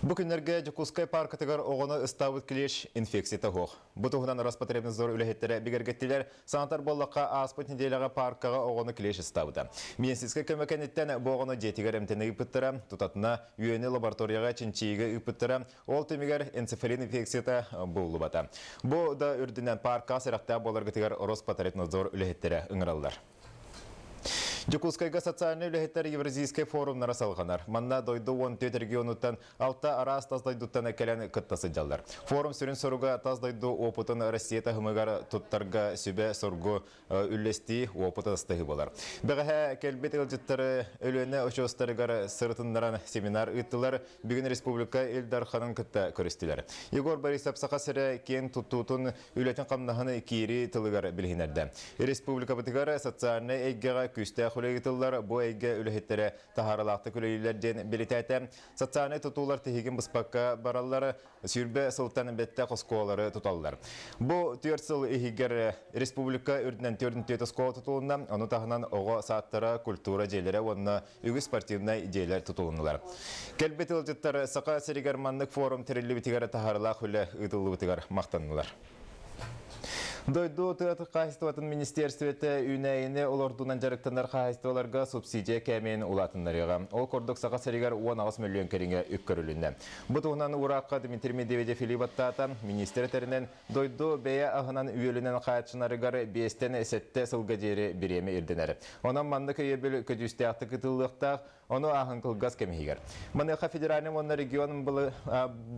Бу күннерге Жукускай паркытыгар оғыны ыстауыт килеш инфекция тағуқ. Бу туғынан распотребный зор үліхеттері бігергеттілер санатар боллаққа аспыт неделяға паркаға оғыны килеш ыстауыды. Менсізгі көмекенеттен бұл оғыны жетігер әмтені үпіттірі, тұтатына үйені лабораторияға чинчиігі үпіттірі, ол темегер энцефалин инфекцията болу бата. Бу да үрдінен парка сырақта боларғытыгар распотребный зор үліхеттері ұңыралылар. Жукускайга социальный үліхеттер Евразийский форумнара салғанар. Манна дойду 14 регионуттан алта арас таздайдуттан әкелен кыттасы жалдар. Форум сүрін соруға таздайду опытын Россия тағымығар туттарға сөбе соргу үллести опыты ыстығы болар. Бұғаға кәлбет үлжеттері өліні ұшуыстарығар сыртынларан семинар ұйттылар бүгін республика Элдарханын кытта көрістілер. Егор Борисов сақасыры кен тұттуытын үлетін қамнағыны кейри тылығар білгенерді. Республика бұтығар социальный әйгеға күсті Хулегитылар бу әйге үліхеттері тахаралақты күлейлерден белетәті. Социальный тұтулар тегін бұспаққа баралары сүрбе сылттан бәтті қосқолары тұталылар. Бу түйерсіл егер республика үрдінен төрдің төті скол тұтулында, оны тағынан оғы сааттары культура жейлері, онына үгі спортивнай жейлер тұтулынылар. Кәлбет үлжеттері сақа сәрігерманлық форум тірілі бітігері тахаралақ үлі ұйтылы бітігер мақтанылар. Дойду тыаты қайыстыватын министерстветі үйнәйіне олордунан жарықтандар қайыстываларға субсидия кәмен улатынларыға. Ол кордық сақа сәрігер 19 миллион керінге үккөрілінді. Бұтығынан Ураққа Дмитрий Медведев Филиппаттата министертерінен дойду бәе ағынан үйелінен қайытшынарығар бестен әсетті сылға жері біремі ерденәрі. Онан манды көйебіл көдісті ақты күтілдіқтақ, оны ағын қылғас кәмейгер. Маныға федеральным оны регионын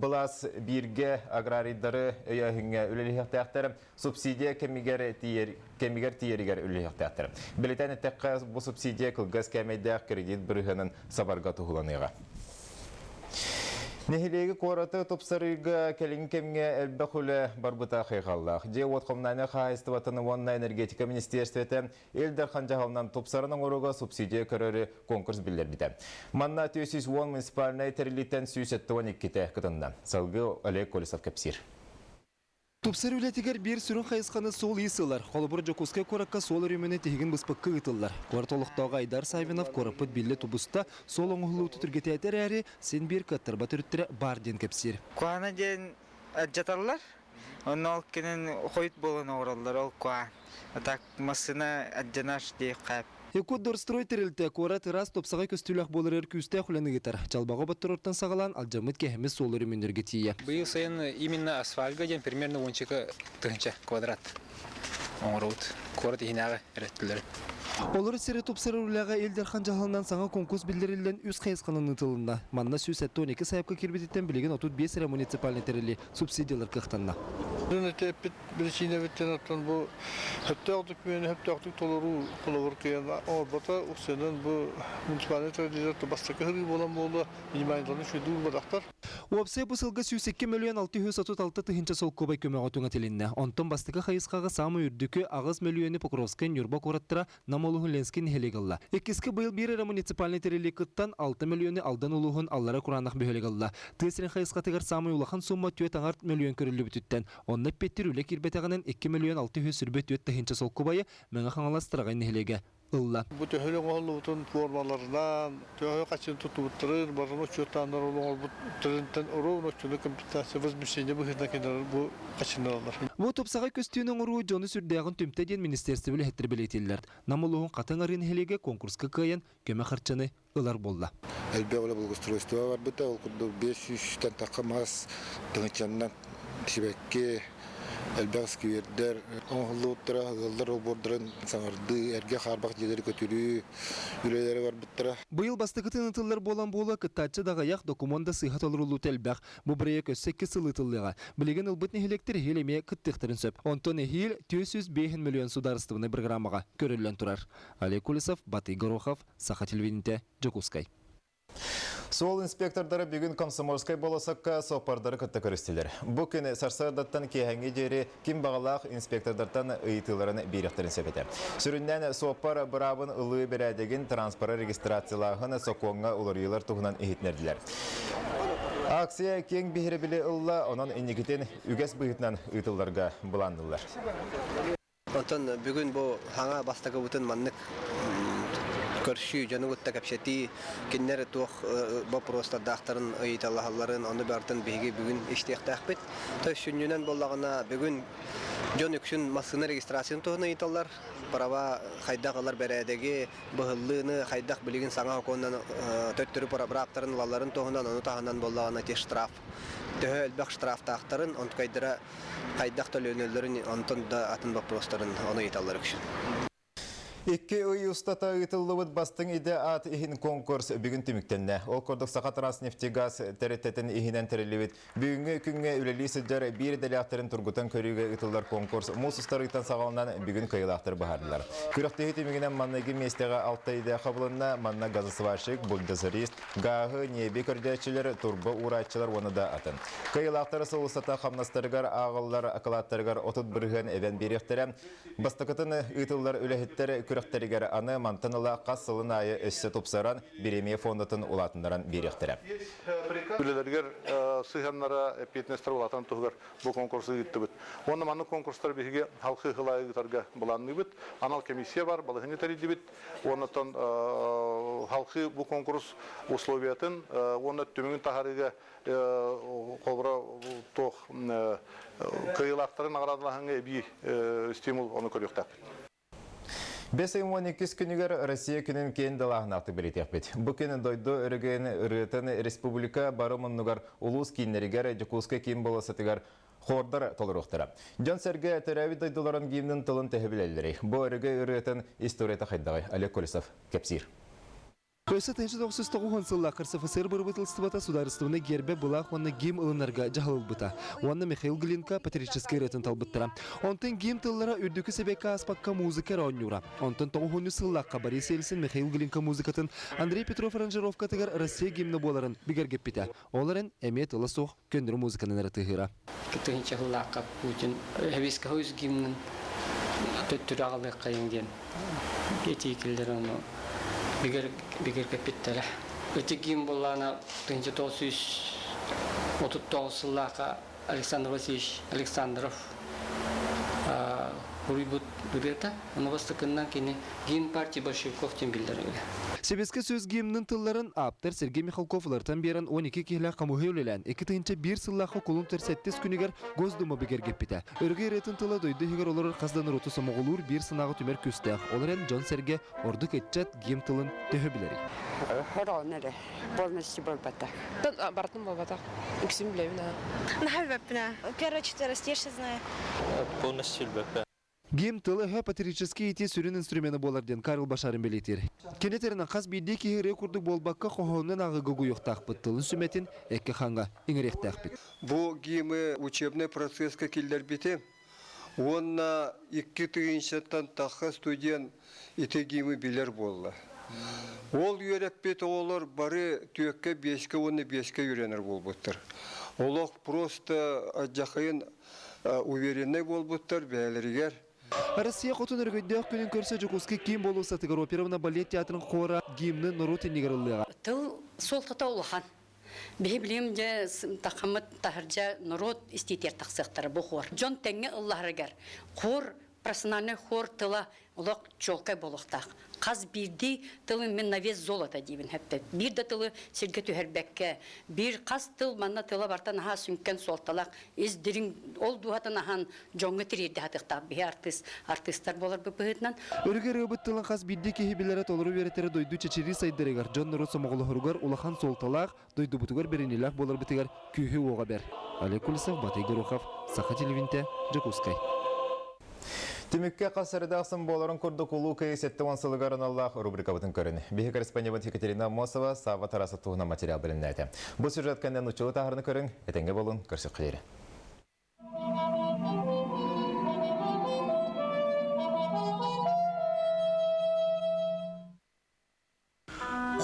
бұлас бірге аграридары өйәхіңе үлеліқтақтары субсидия кемигер тиеригер үліхтәқтір. Білетен әттәққа бұл субсидия кылгас кәмейдәқ кредит бірігінің сабарға тұғыланыға. Нехилеги кораты топсарыга келин кемге әлбәхулі барбыта қиғаллақ. Же отқомнаны қайыстыватыны онна энергетика министерстветі Элдархан жағалынан топсарының оруға субсидия көрері конкурс білдер біті. Манна 210 муниципалнай тәрілеттен 112 кітінна. Салғы Олег Колесов кәпсир. Тупсар үлетігер бір сүрін қайысқаны сол есілер. Қолыбыр Жокускай коракка сол үрімені тегін бұспыққы ұтылар. Қортолықтауға Айдар Савинов корапыт білі тубыста сол оңғылы үтітіргеті әтер әрі сен бір каттырба түріттірі бар ден кәпсер. Қуаны ден әджаталар, оны ол кенен қойт болын оғыралар ол қуан. Атак масына әджанаш дей қайып. Экудор строй терилте корат раз топсагай көстүләк болыр күстә хуланы гитар. Чалбага баттырыптан сагалан алжамыт кехемес солыр миндерге тие. Быйыл сайын именно асфальтга ден примерно 12 тыгынча квадрат. Оңрут корат ихнага реттилер. Олар сері топсарылыға Элдархан жағалынан саңа конкурс білдірілден үз қайысқанын ұтылында. Манна сүйс 12 сайыпқа кербететтен білеген 35 муниципалны тәрілі субсидиялар қықтанна. Bunu tepit bir şeyine veterinerden bu hep dağıtık toluru kullanır ki orbata ukseden bu municipalite bastaki hırgı olan boğulu minimalinden şu dur badaktar. Уапсай бұсылға 2 миллион 636 тыхынча сол көбай көмеға туңа телінне. Онтон бастықы қайысқаға самы үрдікі ағыз миллионы Покровскай Нюрба кораттыра намолуғын Ленскин хелегалла. Екіскі бұйыл бір муниципалны терелі күттан 6 миллионы алдан улуғын аллара құранақ бөхелегалла. Тесірін қайысқа тығыр самы улахан сумма 4 миллион көрілі бүтіттен. Онны петтер үлі кербетағынан 2 миллион 600 сүрбет 4 тыхынча сол көбайы мәңі қаңаластырағай нехелеге. Bu töhele qoğulluğun formalarından, töhele kaçını tutubuttırır, barın uçuyortanlar olur, bu türünden oruğun uçunu kompütasiyamız müşeyne bu hırdakiler bu kaçını alır. Bu topsağa köstüğünün oruğu Jonu Sürdağın tümtediyen ministersivili hettir belirtildiler. Namuluğun qatan arın helege konkurska kıyan köme harçanı ılar bolla. Elbe ola bulgusturuystuğa var bıta, ol kudu 500'ten takımaz, tığınçandan şibekke, Elbağızki verder, onğullu ottara, ağıllar olborduran sanardı, erge xarbaq jeleri kötürü, üreleri var bittra. Bıyıl bastıqıtın ıtıllar bolan bola kıttatçı dağayak dokumanda sıhhat olur ulu telbaq. Bu buraya kössek sıl ıtıllığa. Bilegen ılbıt nehilektiri heleme kıttıqtırın söp. Onton ehil 205 milyon sudarıstıvını programmağa körüllen turar. Олег Колесов, Батый Горохов, Саха телевидениеде, Жокускай. Сол инспектордары бүгін Комсомольскай боласаққа сопардары күтті көрістілер. Бұл күні сарсардаттан кейхәңге жері кем бағалақ инспектордардан ұйытыларын бейректерін сөпеті. Сүрінден сопар бұрабын ұлы берәдеген транспары регистрациялағын соқуыңа ұлырыйлар тұғынан үйітнерділер. Акция кең бейірі білі ұлла, онын инекетін үгес бұйытынан ұйытыларға бұландылар. Онтон бүгін бұл хаңа бастағы бұтын маннық көрші жануытта кәпшеті кеннер тух вопроста дақтарын ыйталлахаларын оны бартын беги бүгін иштектәкпит. Той шүннүнен боллагына бүгін жон үкшүн массына регистрацияны туһуна ыйталлар. Права хайдағалар бәрәдәге быһыллыны хайдақ билигин саңа оконнан төттүрү парабраптарын лаларын туһунан оны таханан боллагына те штраф. Төһө элбәк штраф тақтарын онт кайдыра хайдақ төлөнөлөрүн онтон да атын вопростарын оны ыйталлар үкшүн. Икки үй устата ыйтыллыбыт бастың иде ат ихин конкурс бүгін түміктенне. Ол көрдік Сақатарас нефтегаз тәреттетін ихинен тәрелебет. Бүгінгі күнге үлелі сыджар бір дәліқтарын тұргутан көрігі ыйтылдар конкурс. Мұсыстар ыйтан сағалынан бүгін көйлақтыр бұхардылар. Күріқтегі түмігінен маннagi местеға алта иде қабылына манна газысывашық, бульдозерист, гағы, небе көрдәтшілер, турбы уратшылар оны да атын. Көйлақтары сылыстата қамнастарығар, ағылар, акалаттарығар отыт бірген әвен беректері. Бастықытын ыйтылдар үләхеттері күрәхтәригәр аны мантаныла қасылын айы өссі топсаран береме фондатын улатындаран беректері. Үлелергер сыйганнара эпетнестер улатын тугар бу конкурсы үттүбүт. Оны маны конкурстар биге халкы хылайгытарга буланныбыт. Анал комиссия бар, балыгыны таридибит. Онотон халкы бу конкурс условиятын оны төмөгүн тахарыга колбора тох кыйлактарын аградылыгына би стимул оны көрөктөк. 5-12 күнігер Россия күнін кейін далағын ақты білетекпет. Бұл күнін дойды өрігін үретін республика бары мұнығар ұлыс кейінлерігер жүкуызға кейін боласытығар хордар толырықтыра. Жан сәрге тәрәві дойдыларын кейімнің тылын тәхібілелері. Бұл өрігі үретін историята қайдағай. Олег Колесов, Кепсир. Көсі 1990 жылы СССР бұрбытылыстыбата сударыстығына гербе бұлақ оны гейм ылынарға жағылыл бұта. Оны Михаил Глинка патриотический ретін талбыттыра. Онтын гейм тыллара үрдікі себекка аспаққа музыка ронюра. Онтын 90 сыллаққа Борис Ельцин Михаил Глинка музыкатын Андрей Петров аранжировка тігер Россия геймні боларын бігергеп біті. Оларын әмет ұлы соқ көндірі музыканы нәратығыра. Күтігінші ғылаққа Путин әвескі өз геймнің төттүрі ағылық қайынген. Етекілдер оны Бигер капитале. Эти гимболана 1939 жыллака Александр Васильевич Александров Урибут Дурета, он востокынан кене гимн партии большевиков тем билдерге. Себеске сөз гимнің тылларын аптар Сергей Михалковлардан берен 12 кейлі қамуғы өлелен. 2-1 сыллақы қолын терсеттес күнігер Госдума бігергеп біті. Өрге ретін тылы дойды хегер олар қаздан роту самоғылуыр бір сынағы түмер көстіғ. Оларын Джон Серге ордық етчат гимн тылын төхі білері. Хоронere, полностью был батак. Бартым был батак. Иксим блевина. Нахальвепна. Первые 4 стиши знаю. Полностью бэпэ. Гейм тылы патриотический ете сүрін инструменті боларден Карл Башарын белетер. Кенетерінен қаз бейде кейі рекорды болбаққа қоғауынан ағығы ғойықтақ бұд тылын сүметін әккі қанға еңіректақ бұд. Бұл геймі учебный процессқа келдер беті. Онна 2 түйіншеттен таққа студент ете геймі білер болды. Ол үйереп беті олар бары түйекке 5-ке, оны 5-ке үйренер бол бұттыр. Олық просто жақайын уверенный бол бұттыр, бәлірігер. Россия қотын өргөйдіғ күнін көрсе жүкуске кем болу сатығыр операвына балет театрын қора геймні нұру тенегіріліға. Тыл сол қыта олыған. Бей білемде тақамыт тахыржа нұру істейтер тақсықтары бұл қор. Жон тәңе ұлларығар. Қор, прасынаны қор тыла ұлық жолқай болуқтақ. Қаз бірді тылын мен навес золота дейбін әпті. Бірді тылы сірге түхербәкке. Bir қаз тыл манна тыла бартан аға сүнкен солталақ. Ездерін ол дуғатын аған жоңғы тірерді атықтақ. Бей артистар болар бұл бұғытнан. Өргер өбіт тылын қаз бірді кехебелері толыру веретері дойду чечері сайдырығар. Жон нұру сомағылы ғырғар улахан солталақ. Дойду бұтығар беренелақ болар бітігар күйі оға бәр. Олег Колесов, Батай Горохов, Саха телевинте, Жакускай. Тимикке қасырдақсын боларын көрдік ұлу көйсетті онсылығарын Аллах рубрика бұтын көрін. Бейі корреспондент Екатерина Мосова сава тарасы туғына материал білінді әйті. Бұл сюжет кәнден ұчылы тағырны көрін, әтенге болын көрсік қылері.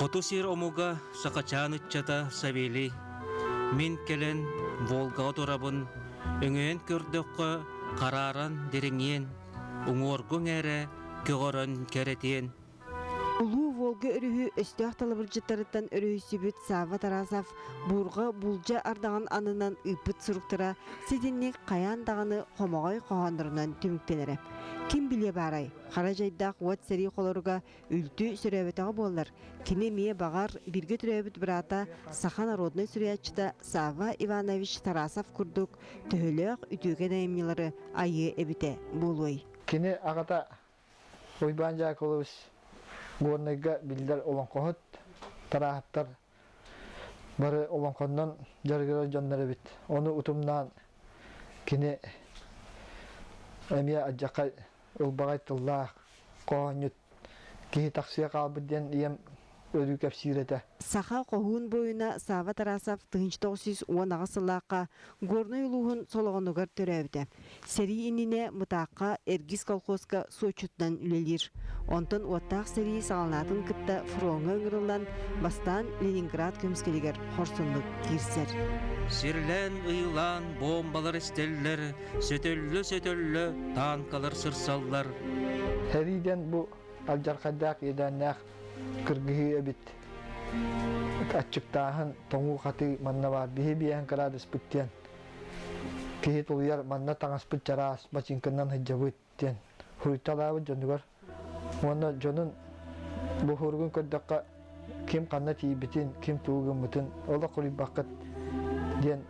Қоту сер омуға сақачан үтчата савели. Мен келен Волга тұрабын, өңен көрдіққа қараран дереңен. Уңоргун әрі көгорын кәретен. Улуу Волга өрүхү өстөк талабыржыттарыттан өрүхүсүбүт Сава Тарасов бурга булжа ардаган анынан ыпыт суруктара сидинник каян даганы хомогой кохондорунан түмүктенере. Ким биле барай, хара жайдақ уат сери қолорға үлті сүрәбетіға болар. Кені мие бағар бірге түрәбет бірата Саха народный сүрәтчіда Сава Иванович Тарасов күрдік төхіліғ үтіген айымнелары айы әбіте болуй. Кені ағата Ойбан Жаколович горныйга билдер олон қоғыт, тарахаттар бары олон қондан жарғыры жонлары бит. Оны ұтымнан кені әмия аджақай ұлбағай тыллақ, қоғынют, кейі тақсия қалбыден ем өді кәпсиреті. Саха қоғын бойына Сава Тарасов 1910 ағасылаққа горный ұлығын солығынығар төрәуді. Сери иніне мұтаққа Эргиз колхозға сочуттан үлелер. Онтын оттақ сери сағалнатын кітті фронға ұңырылан бастан Ленинград көмскелігер қорсынлық кирсер. Сирлен ыйлан бомбалар істеллер, сөтөллі танкалар сырсаллар. Сәриден бұл алжарқадақ едәнәқ кыргыһы эбит. Ачыктаһын тоңу хаты манна бар. Бихи биян карадыс бүттен. Кихи тулуяр манна таңас бүтчарас бачинкынан хыджабыт тен. Хуйталабы жонугар. Оны жонун бу хургун көрдөкка ким канна тийбитин, ким туугун мутун, ола кули бакыт ден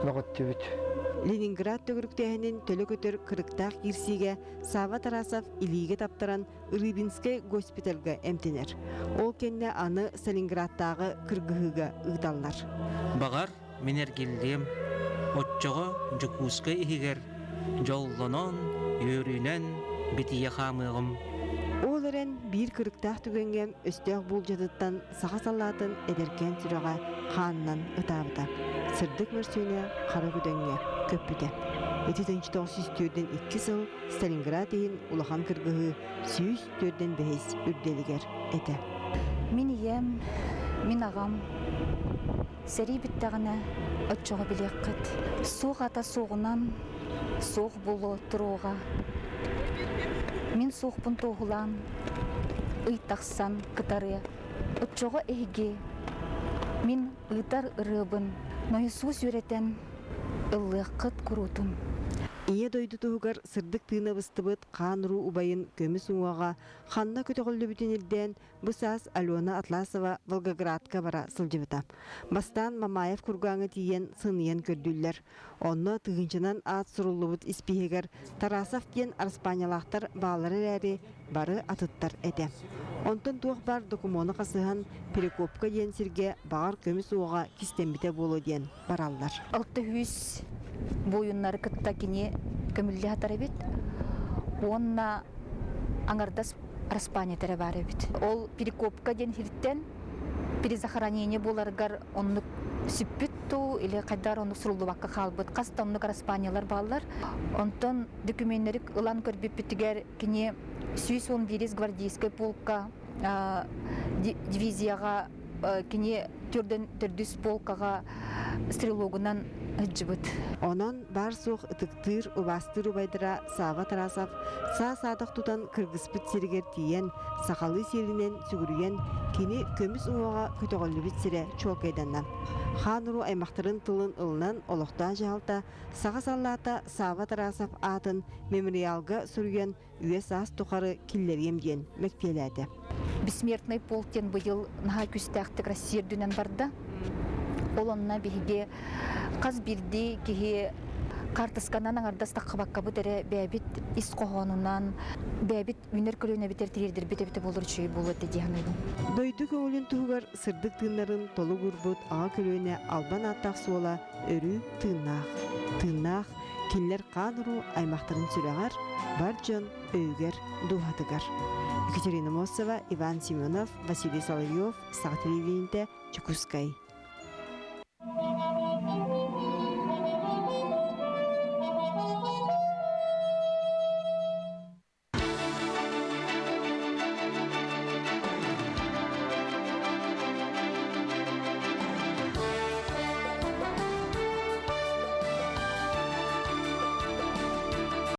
логоттүбүт. Ленинград төгүрүктәһинин төлө көтөр кырыктак кирсиге Сава Тарасов илиге таптыран Рыбинскай госпитальга эмтенер. Ол кенне аны Сталинградтагы кыргыһыга ыдаллар. Багар минергилдем, отчого Жукускай игер, жоллонон, йөрүнен битие хамыгым. Ол эрен бир кырыктак түгенгем өстөк булжадыттан саха салатын эдеркен сүрөга ханнан ытабыта. Сырдык мөрсүнө кара күдөңгө көппүтө. 1904-ден 2 жыл Сталинград дейін улахан кыргыһы 104-ден 5 үрделигер эте. Мен ем, мен ағам, сәри біттіғіне өтчоға білек қыт. Соқ ата соғынан, соқ болу тұруға. Мен соқпын тоғылан, ұйтақсан кытары, өтчоға әйге. Мен ұйтар ұрыбын, нойсуыз өретен ыллық қыт күрутын. Ие дойду тугар сырдык тыына быстыбыт қаныру убайын көміс уңаға ханна көтөғылды бүтінерден бұсас Алена Атласова Волгоградка бара сылжыбыта. Бастан Мамаев кургаңы тиен сыныен көрдүллер. Онны тыгынчынан ат суруллубут испихегер Тарасов тиен арспанялақтар бағалары әрі бары атыттар әте. Онтын туақ бар докумоны қасыған Перекопка ден сирге бағар көміс уға кистенбіте болу ден бараллар. 600 бойыннары кытта кене көмілі атары бет. Онна аңардас распания тәрі бары бет. Ол Перекопка ден хирттен перезахоронение боларғар онны сүппітту или қайдар онны сұрулы баққа қалбыт. Қаста онны распаниялар балар. Онтын документарик ұлан көрбіп бітігер кене 111 гвардейская полка дивизияға кене түрден түрдіс полкаға стрелогынан ыджыбыт. Онон бар соқ ытыктыр убастыр убайдыра Сава Тарасов садық тутан кыргызбыт сиригер тиен сақалы сиринен сүгірген кені көміс уңаға көтөғөлүбіт сире чоқайданна. Ханыру аймақтарын тылын ылынан олықта жалта саға саллата Сава Тарасов атын мемориалға сүрген ас тұқары киллерем ден мәктеләді. Бессмертный полктен бұйыл наға күстәқтік Россия дүнен барды. Олонна биһиге қаз бирди кихи картасканан аңардас таққабаққа бұдары бәбіт ис қоғанынан бәбіт үнер көліне бітер тирердер бітебіті болыр чөй болуды дияныйдың. Дойды көңілін туғар сырдық тыынарын толы күрбұт аға көліне албан аттақ суола өрі тыынақ келлер қаныру аймақтарын сүрәғар бар жон өйгер дуғатығар. Екатерина Мосова, Иван Семенов, Василий Соловьев, Сағ телевидениеде Чукускай.